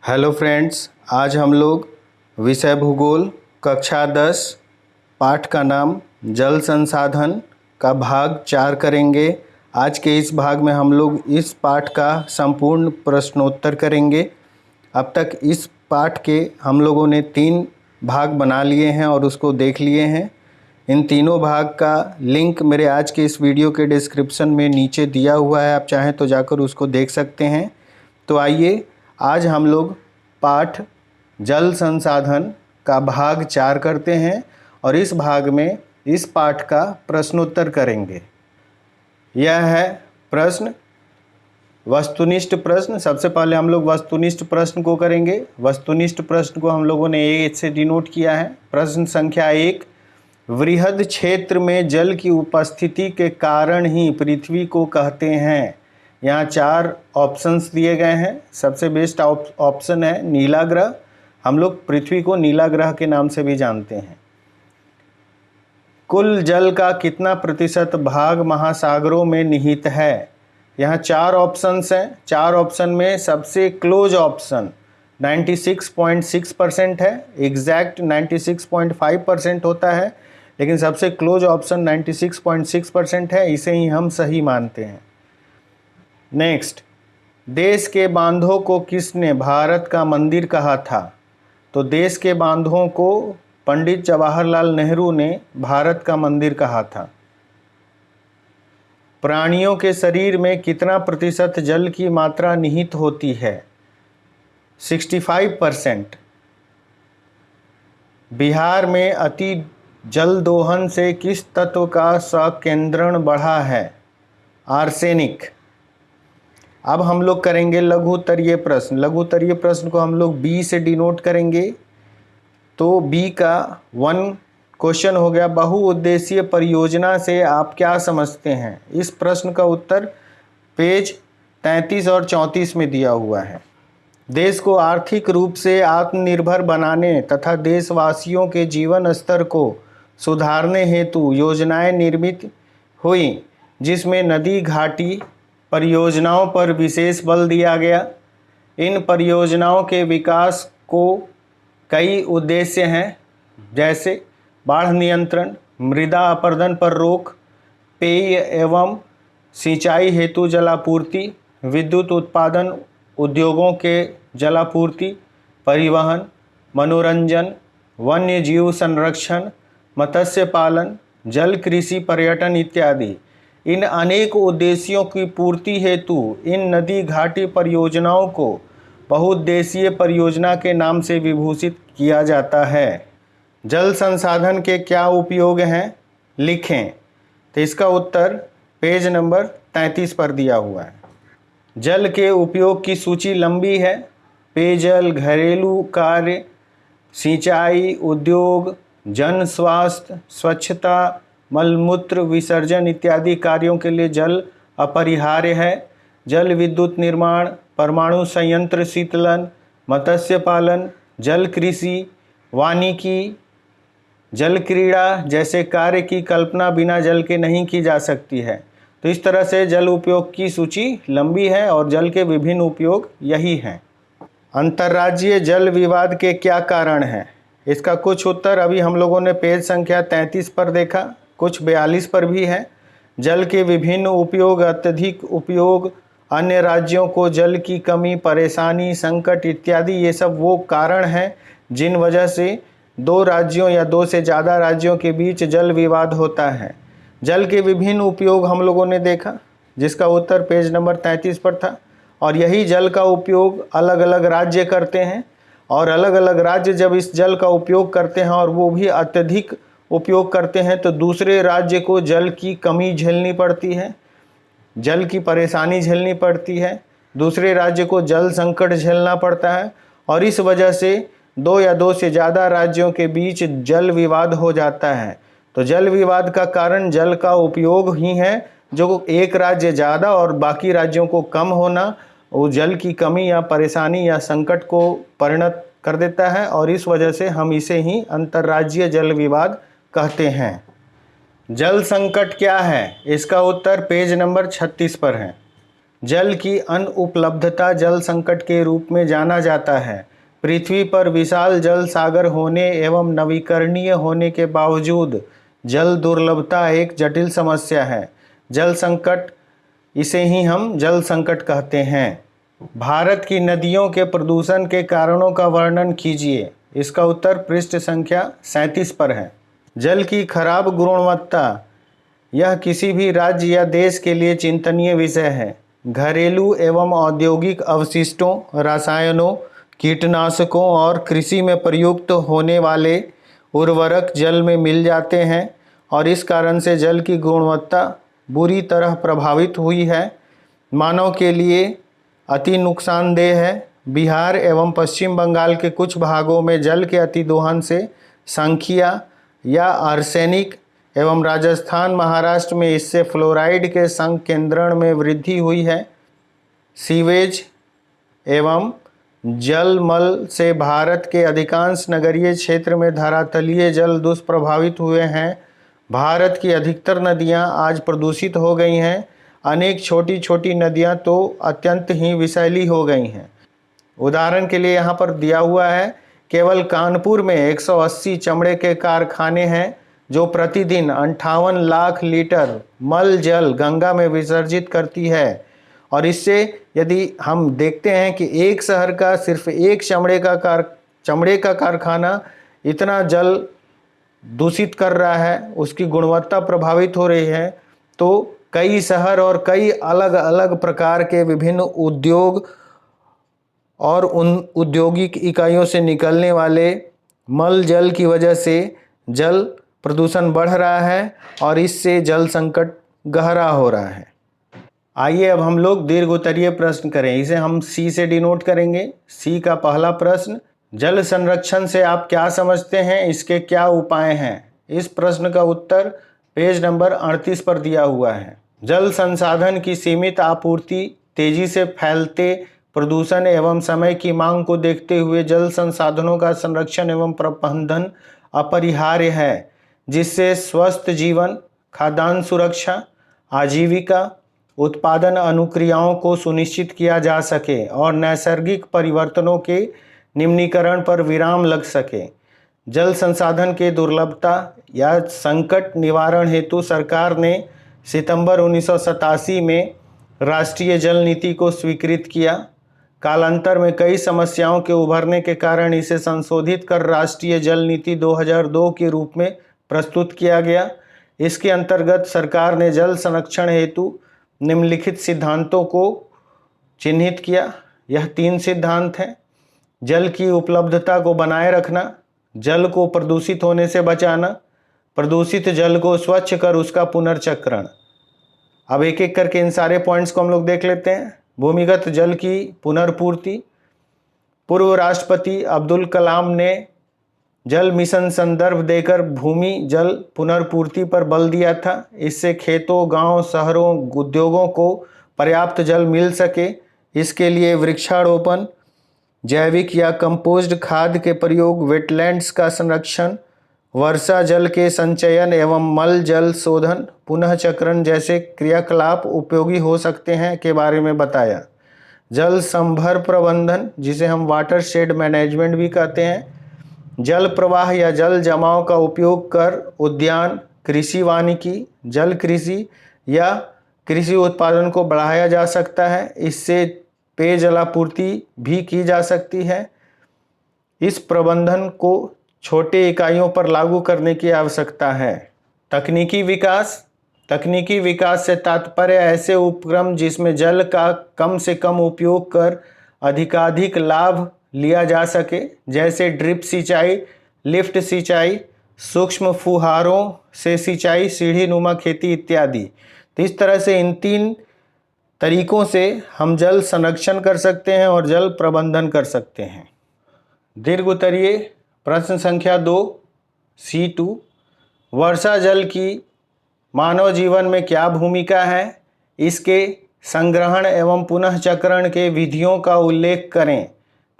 Hello friends, आज हम लोग विषय भूगोल कक्षा 10 पाठ का नाम जल संसाधन का भाग 4 करेंगे। आज के इस भाग में हम लोग इस पाठ का संपूर्ण प्रश्नोत्तर करेंगे। अब तक इस पाठ के हम लोगों ने 3 भाग बना लिए हैं और उसको देख लिए हैं। इन तीनों भाग का लिंक मेरे आज के इस वीडियो के डिस्क्रिप्शन में नीचे दिया हुआ है, आप चाहें तो जाकर उसको देख सकते हैं। तो आइए आज हम लोग पाठ जल संसाधन का भाग 4 करते हैं और इस भाग में इस पाठ का प्रश्नोत्तर करेंगे। यह है प्रश्न, वस्तुनिष्ठ प्रश्न। सबसे पहले हम लोग वस्तुनिष्ठ प्रश्न को करेंगे। वस्तुनिष्ठ प्रश्न को हम लोगों ने ए से डिनोट किया है। प्रश्न संख्या 1, वृहद क्षेत्र में जल की उपस्थिति के कारण ही पृथ्वी को कहते हैं। यहाँ 4 ऑप्शंस दिए गए हैं। सबसे बेस्ट ऑप्शन है नीला ग्रह। हम लोग पृथ्वी को नीला ग्रह के नाम से भी जानते हैं। कुल जल का कितना प्रतिशत भाग महासागरों में निहित है? यहाँ 4 ऑप्शंस हैं। 4 ऑप्शन में सबसे क्लोज ऑप्शन 96.6% है। एग्जैक्ट 96.5% होता है, लेकिन सबसे क्लोज ऑप्शन 96.6% है। इसे ही हम सही मानते हैं। नेक्स्ट, देश के बांधों को किसने भारत का मंदिर कहा था? तो देश के बांधों को पंडित जवाहरलाल नेहरू ने भारत का मंदिर कहा था। प्राणियों के शरीर में कितना प्रतिशत जल की मात्रा निहित होती है? 65%। बिहार में अति जल दोहन से किस तत्व का संकेंद्रण बढ़ा है? आर्सेनिक। अब हम लोग करेंगे लघुत्तरीय प्रश्न। लघुत्तरीय प्रश्न को हम लोग बी से डिनोट करेंगे। तो बी का 1 क्वेश्चन हो गया, बहुउद्देशीय परियोजना से आप क्या समझते हैं? इस प्रश्न का उत्तर पेज 33 और 34 में दिया हुआ है। देश को आर्थिक रूप से आत्मनिर्भर बनाने तथा देशवासियों के जीवन स्तर को सुधारने हेतु योजनाएं निर्मित हुई, जिसमें नदी घाटी परियोजनाओं पर विशेष बल दिया गया। इन परियोजनाओं के विकास को कई उद्देश्य हैं, जैसे बाढ़ नियंत्रण, मृदा अपरदन पर रोक, पेय एवं सिंचाई हेतु जलापूर्ति, विद्युत उत्पादन, उद्योगों के जलापूर्ति, परिवहन, मनोरंजन, वन्य जीव संरक्षण, मत्स्य पालन, जल कृषि, पर्यटन इत्यादि। इन अनेक उद्देश्यों की पूर्ति हेतु इन नदी घाटी परियोजनाओं को बहुउद्देशीय परियोजना के नाम से विभूषित किया जाता है। जल संसाधन के क्या उपयोग हैं? लिखें। तो इसका उत्तर पेज नंबर 33 पर दिया हुआ है। जल के उपयोग की सूची लंबी है। पेयजल, घरेलू कार्य, सिंचाई, उद्योग, जन स्वास्थ्य, स्वच्छता, मलमूत्र विसर्जन इत्यादि कार्यों के लिए जल अपरिहार्य है। जल विद्युत निर्माण, परमाणु संयंत्र शीतलन, मत्स्य पालन, जल कृषि, वानिकी, जल क्रीड़ा जैसे कार्य की कल्पना बिना जल के नहीं की जा सकती है। तो इस तरह से जल उपयोग की सूची लंबी है और जल के विभिन्न उपयोग यही हैं। अंतर्राज्यीय जल विवाद के क्या कारण हैं? इसका कुछ उत्तर अभी हम लोगों ने पेज संख्या 33 पर देखा, कुछ 42 पर भी है। जल के विभिन्न उपयोग, अत्यधिक उपयोग, अन्य राज्यों को जल की कमी, परेशानी, संकट इत्यादि, ये सब वो कारण हैं जिन वजह से 2 राज्यों या 2 से ज़्यादा राज्यों के बीच जल विवाद होता है। जल के विभिन्न उपयोग हम लोगों ने देखा, जिसका उत्तर पेज नंबर 33 पर था। और यही जल का उपयोग अलग अलग राज्य करते हैं, और अलग अलग राज्य जब इस जल का उपयोग करते हैं और वो भी अत्यधिक उपयोग करते हैं, तो दूसरे राज्य को जल की कमी झेलनी पड़ती है, जल की परेशानी झेलनी पड़ती है, दूसरे राज्य को जल संकट झेलना पड़ता है, और इस वजह से 2 या 2 से ज़्यादा राज्यों के बीच जल विवाद हो जाता है। तो जल विवाद का कारण जल का उपयोग ही है, जो एक राज्य ज़्यादा और बाकी राज्यों को कम होना, वो जल की कमी या परेशानी या संकट को परिणत कर देता है, और इस वजह से हम इसे ही अंतर्राज्यीय जल विवाद कहते हैं। जल संकट क्या है? इसका उत्तर पेज नंबर 36 पर है। जल की अनुपलब्धता जल संकट के रूप में जाना जाता है। पृथ्वी पर विशाल जल सागर होने एवं नवीकरणीय होने के बावजूद जल दुर्लभता एक जटिल समस्या है। जल संकट, इसे ही हम जल संकट कहते हैं। भारत की नदियों के प्रदूषण के कारणों का वर्णन कीजिए। इसका उत्तर पृष्ठ संख्या 37 पर है। जल की खराब गुणवत्ता, यह किसी भी राज्य या देश के लिए चिंतनीय विषय है। घरेलू एवं औद्योगिक अवशिष्टों, रसायनों, कीटनाशकों और कृषि में प्रयुक्त होने वाले उर्वरक जल में मिल जाते हैं और इस कारण से जल की गुणवत्ता बुरी तरह प्रभावित हुई है। मानव के लिए अति नुकसानदेह है। बिहार एवं पश्चिम बंगाल के कुछ भागों में जल के अतिदोहन से संखिया या आर्सेनिक एवं राजस्थान, महाराष्ट्र में इससे फ्लोराइड के संकेंद्रण में वृद्धि हुई है। सीवेज एवं जलमल से भारत के अधिकांश नगरीय क्षेत्र में धरातलीय जल दुष्प्रभावित हुए हैं। भारत की अधिकतर नदियां आज प्रदूषित हो गई हैं। अनेक छोटी छोटी नदियां तो अत्यंत ही विषैली हो गई हैं। उदाहरण के लिए यहाँ पर दिया हुआ है, केवल कानपुर में 180 चमड़े के कारखाने हैं जो प्रतिदिन 58 लाख लीटर मल जल गंगा में विसर्जित करती है। और इससे यदि हम देखते हैं कि एक शहर का सिर्फ एक चमड़े का कारखाना इतना जल दूषित कर रहा है, उसकी गुणवत्ता प्रभावित हो रही है, तो कई शहर और कई अलग अलग प्रकार के विभिन्न उद्योग और उन औद्योगिक इकाइयों से निकलने वाले मल जल की वजह से जल प्रदूषण बढ़ रहा है और इससे जल संकट गहरा हो रहा है। आइए अब हम लोग दीर्घ उत्तरीय प्रश्न करें। इसे हम सी से डिनोट करेंगे। सी का पहला प्रश्न, जल संरक्षण से आप क्या समझते हैं, इसके क्या उपाय हैं? इस प्रश्न का उत्तर पेज नंबर 38 पर दिया हुआ है। जल संसाधन की सीमित आपूर्ति, तेजी से फैलते प्रदूषण एवं समय की मांग को देखते हुए जल संसाधनों का संरक्षण एवं प्रबंधन अपरिहार्य है, जिससे स्वस्थ जीवन, खाद्यान्न सुरक्षा, आजीविका, उत्पादन अनुक्रियाओं को सुनिश्चित किया जा सके और नैसर्गिक परिवर्तनों के निम्नीकरण पर विराम लग सके। जल संसाधन के दुर्लभता या संकट निवारण हेतु सरकार ने सितंबर 1987 में राष्ट्रीय जल नीति को स्वीकृत किया। कालांतर में कई समस्याओं के उभरने के कारण इसे संशोधित कर राष्ट्रीय जल नीति 2002 के रूप में प्रस्तुत किया गया। इसके अंतर्गत सरकार ने जल संरक्षण हेतु निम्नलिखित सिद्धांतों को चिन्हित किया। यह 3 सिद्धांत हैं। जल की उपलब्धता को बनाए रखना, जल को प्रदूषित होने से बचाना, प्रदूषित जल को स्वच्छ कर उसका पुनर्चक्रण। अब एक एक करके इन सारे पॉइंट्स को हम लोग देख लेते हैं। भूमिगत जल की पुनर्पूर्ति, पूर्व राष्ट्रपति अब्दुल कलाम ने जल मिशन संदर्भ देकर भूमि जल पुनर्पूर्ति पर बल दिया था। इससे खेतों, गांव, शहरों, उद्योगों को पर्याप्त जल मिल सके। इसके लिए वृक्षारोपण, जैविक या कंपोस्ट खाद के प्रयोग, वेटलैंड्स का संरक्षण, वर्षा जल के संचयन एवं मल जल शोधन, पुनः चक्रण जैसे क्रियाकलाप उपयोगी हो सकते हैं के बारे में बताया। जल संभर प्रबंधन, जिसे हम वाटर शेड मैनेजमेंट भी कहते हैं, जल प्रवाह या जल जमाव का उपयोग कर उद्यान, कृषि वानिकी, जल कृषि या कृषि उत्पादन को बढ़ाया जा सकता है। इससे पेयजलापूर्ति भी की जा सकती है। इस प्रबंधन को छोटे इकाइयों पर लागू करने की आवश्यकता है। तकनीकी विकास से तात्पर्य ऐसे उपक्रम जिसमें जल का कम से कम उपयोग कर अधिकाधिक लाभ लिया जा सके, जैसे ड्रिप सिंचाई, लिफ्ट सिंचाई, सूक्ष्म फुहारों से सिंचाई, सीढ़ी नुमा खेती इत्यादि। तो इस तरह से इन 3 तरीकों से हम जल संरक्षण कर सकते हैं और जल प्रबंधन कर सकते हैं। दीर्घ उत्तरीय प्रश्न संख्या 2 C2, वर्षा जल की मानव जीवन में क्या भूमिका है, इसके संग्रहण एवं पुनः चक्रण के विधियों का उल्लेख करें।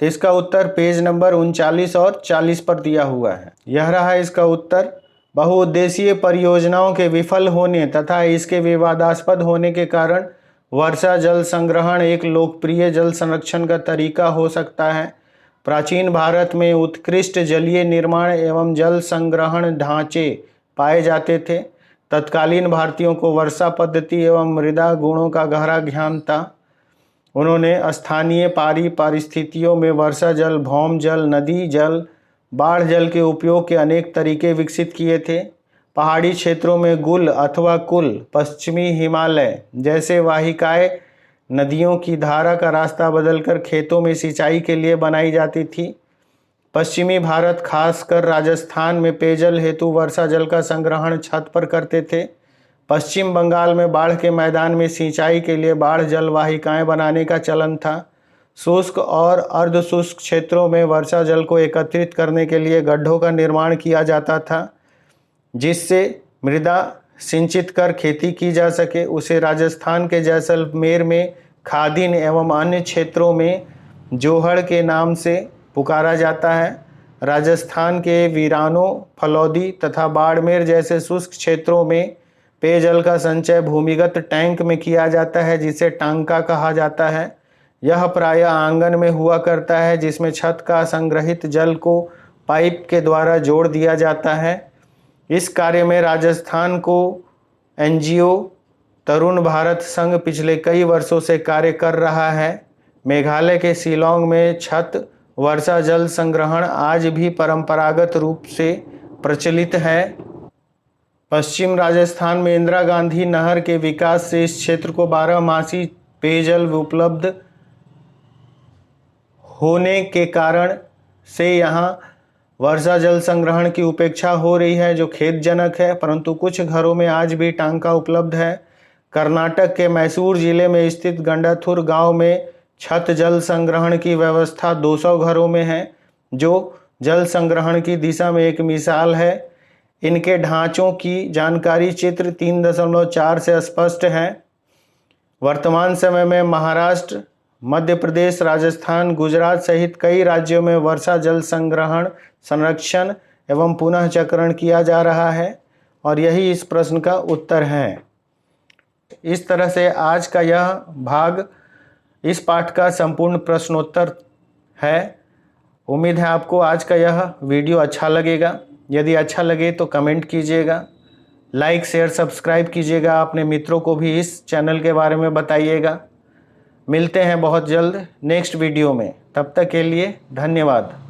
तो इसका उत्तर पेज नंबर 39 और 40 पर दिया हुआ है। यह रहा इसका उत्तर। बहुउद्देशीय परियोजनाओं के विफल होने तथा इसके विवादास्पद होने के कारण वर्षा जल संग्रहण एक लोकप्रिय जल संरक्षण का तरीका हो सकता है। प्राचीन भारत में उत्कृष्ट जलीय निर्माण एवं जल संग्रहण ढांचे पाए जाते थे। तत्कालीन भारतीयों को वर्षा पद्धति एवं मृदा गुणों का गहरा ज्ञान था। उन्होंने स्थानीय पारिस्थितियों में वर्षा जल, भौम जल, नदी जल, बाढ़ जल के उपयोग के अनेक तरीके विकसित किए थे। पहाड़ी क्षेत्रों में गुल अथवा कुल, पश्चिमी हिमालय जैसे वाहिकाएं नदियों की धारा का रास्ता बदलकर खेतों में सिंचाई के लिए बनाई जाती थी। पश्चिमी भारत, खासकर राजस्थान में पेयजल हेतु वर्षा जल का संग्रहण छत पर करते थे। पश्चिम बंगाल में बाढ़ के मैदान में सिंचाई के लिए बाढ़ जल वाहिकाएं बनाने का चलन था। शुष्क और अर्धशुष्क क्षेत्रों में वर्षा जल को एकत्रित करने के लिए गड्ढों का निर्माण किया जाता था, जिससे मृदा सिंचित कर खेती की जा सके। उसे राजस्थान के जैसलमेर में खादिन एवं अन्य क्षेत्रों में जोहड़ के नाम से पुकारा जाता है। राजस्थान के वीरानों, फलौदी तथा बाड़मेर जैसे शुष्क क्षेत्रों में पेयजल का संचय भूमिगत टैंक में किया जाता है, जिसे टांका कहा जाता है। यह प्रायः आंगन में हुआ करता है, जिसमें छत का संग्रहित जल को पाइप के द्वारा जोड़ दिया जाता है। इस कार्य में राजस्थान को एनजीओ तरुण भारत संघ पिछले कई वर्षों से कार्य कर रहा है। मेघालय के शिलांग में छत वर्षा जल संग्रहण आज भी परंपरागत रूप से प्रचलित है। पश्चिम राजस्थान में इंदिरा गांधी नहर के विकास से इस क्षेत्र को 12मासी पेयजल उपलब्ध होने के कारण से यहाँ वर्षा जल संग्रहण की उपेक्षा हो रही है, जो खेदजनक है। परंतु कुछ घरों में आज भी टांका उपलब्ध है। कर्नाटक के मैसूर जिले में स्थित गंडाथुर गांव में छत जल संग्रहण की व्यवस्था 200 घरों में है, जो जल संग्रहण की दिशा में एक मिसाल है। इनके ढांचों की जानकारी चित्र 3.4 से स्पष्ट है। वर्तमान समय में महाराष्ट्र, मध्य प्रदेश, राजस्थान, गुजरात सहित कई राज्यों में वर्षा जल संग्रहण, संरक्षण एवं पुनः चक्रण किया जा रहा है, और यही इस प्रश्न का उत्तर है। इस तरह से आज का यह भाग इस पाठ का संपूर्ण प्रश्नोत्तर है। उम्मीद है आपको आज का यह वीडियो अच्छा लगेगा। यदि अच्छा लगे तो कमेंट कीजिएगा, लाइक, शेयर, सब्सक्राइब कीजिएगा। अपने मित्रों को भी इस चैनल के बारे में बताइएगा। मिलते हैं बहुत जल्द नेक्स्ट वीडियो में। तब तक के लिए धन्यवाद।